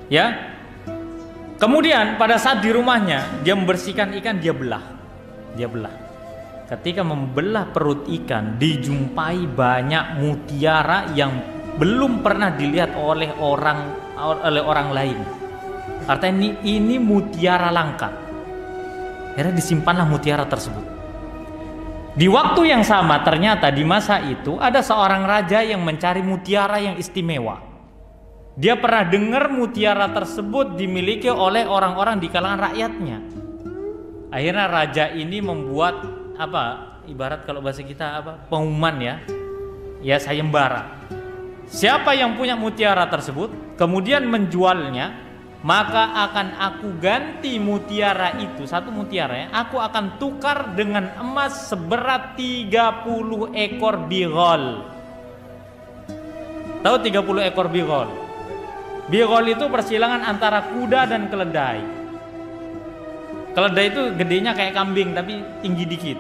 Ya. Kemudian pada saat di rumahnya dia membersihkan ikan, dia belah. Ketika membelah perut ikan, dijumpai banyak mutiara yang belum pernah dilihat oleh orang lain. Artinya ini mutiara langka. Akhirnya disimpanlah mutiara tersebut. Di waktu yang sama ternyata di masa itu ada seorang raja yang mencari mutiara yang istimewa. Dia pernah dengar mutiara tersebut dimiliki oleh orang-orang di kalangan rakyatnya. Akhirnya raja ini membuat apa? Ibarat kalau bahasa kita apa? Pengumuman ya. Ya, sayembara. Siapa yang punya mutiara tersebut kemudian menjualnya, maka akan aku ganti mutiara itu, 1 mutiara ya, aku akan tukar dengan emas seberat 30 ekor bigol. Tahu 30 ekor bigol? Bigol itu persilangan antara kuda dan keledai. Keledai itu gedenya kayak kambing tapi tinggi dikit.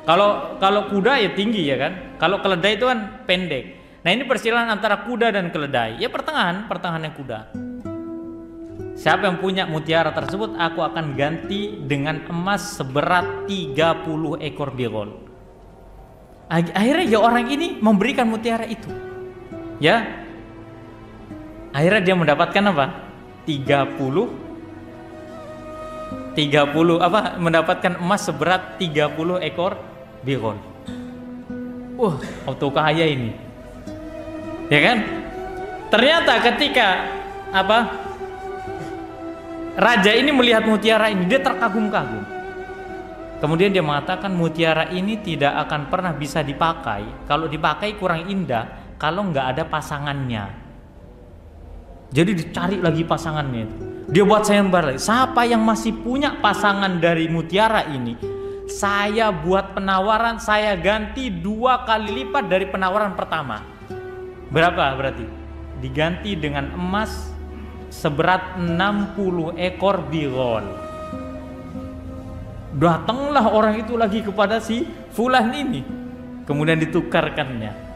Kalau kuda ya tinggi ya kan. Kalau keledai itu kan pendek. Nah, ini persilangan antara kuda dan keledai. Ya pertengahannya kuda. Siapa yang punya mutiara tersebut, aku akan ganti dengan emas seberat 30 ekor bigol. Akhirnya ya orang ini memberikan mutiara itu. Ya. Akhirnya dia mendapatkan apa? 30 apa? Mendapatkan emas seberat 30 ekor bigol. Auto kaya ini. Ya kan? Ternyata ketika apa? Raja ini melihat mutiara ini, dia terkagum-kagum. Kemudian dia mengatakan mutiara ini tidak akan pernah bisa dipakai. Kalau dipakai kurang indah kalau nggak ada pasangannya. Jadi dicari lagi pasangannya. Dia buat sayembara lagi. Siapa yang masih punya pasangan dari mutiara ini, saya buat penawaran, saya ganti 2 kali lipat dari penawaran pertama. Berapa berarti? Diganti dengan emas seberat 60 ekor bigol. Datanglah orang itu lagi kepada si fulan ini. Kemudian ditukarkannya.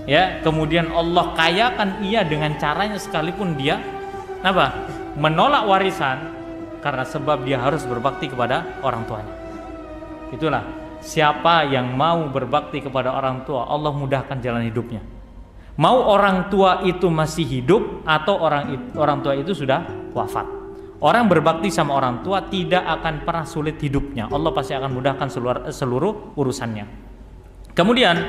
Ya, kemudian Allah kayakan ia dengan caranya sekalipun dia apa? Menolak warisan karena sebab dia harus berbakti kepada orang tuanya. Itulah, siapa yang mau berbakti kepada orang tua, Allah mudahkan jalan hidupnya. Mau orang tua itu masih hidup atau orang tua itu sudah wafat. Orang berbakti sama orang tua tidak akan pernah sulit hidupnya. Allah pasti akan mudahkan seluruh urusannya. Kemudian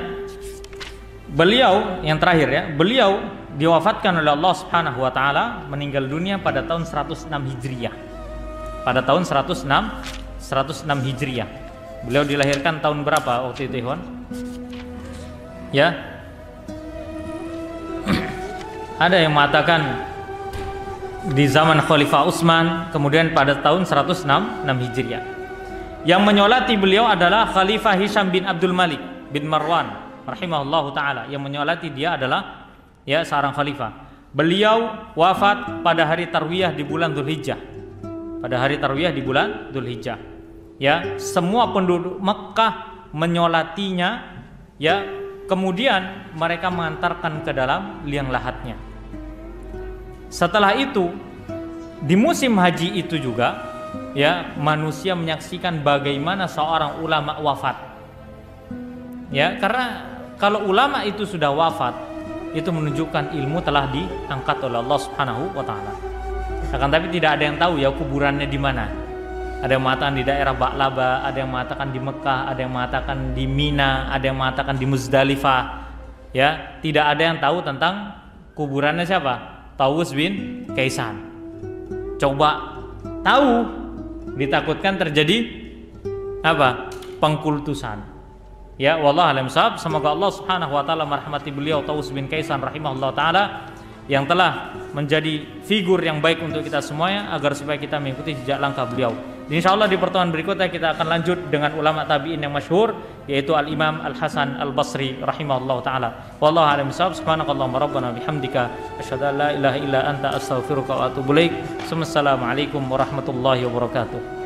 beliau yang terakhir ya, beliau diwafatkan oleh Allah Subhanahu wa taala, meninggal dunia pada tahun 106 Hijriah. Pada tahun 106 Hijriah. Beliau dilahirkan tahun berapa waktu itu, Ikhwan? Ya. Ada yang mengatakan di zaman Khalifah Utsman, kemudian pada tahun 106 Hijriah. Yang menyolati beliau adalah Khalifah Hisham bin Abdul Malik bin Marwan rahimahullahu taala. Yang menyolati dia adalah ya seorang khalifah. Beliau wafat pada hari Tarwiyah di bulan Dzulhijjah. Pada hari Tarwiyah di bulan Dzulhijjah. Ya, semua penduduk Mekah menyolatinya, ya, kemudian mereka mengantarkan ke dalam liang lahatnya. Setelah itu di musim haji itu juga, ya, manusia menyaksikan bagaimana seorang ulama wafat. Ya, karena kalau ulama itu sudah wafat, itu menunjukkan ilmu telah diangkat oleh Allah Subhanahu wa taala. Akan tapi tidak ada yang tahu ya kuburannya di mana. Ada yang mengatakan di daerah Ba'laba, ada yang mengatakan di Mekah, ada yang mengatakan di Mina, ada yang mengatakan di Muzdalifah. Ya, tidak ada yang tahu tentang kuburannya siapa? Tawus bin Kaisan. Coba tahu, ditakutkan terjadi apa? Pengkultusan. Ya, wallahu a'lam bishawab. Semoga Allah Subhanahu wa taala merahmati beliau Tawus bin Kaisan rahimahullah taala yang telah menjadi figur yang baik untuk kita semuanya, agar supaya kita mengikuti jejak langkah beliau. Insyaallah di pertemuan berikutnya kita akan lanjut dengan ulama tabi'in yang masyhur, yaitu Al-Imam Al-Hasan Al-Basri rahimahullah taala. Wallahu a'lam bishawab. Subhanakallahumma rabbana bihamdika asyhadu an la ilaha illa anta astaghfiruka wa atubu ilaik. Assalamualaikum warahmatullahi wabarakatuh.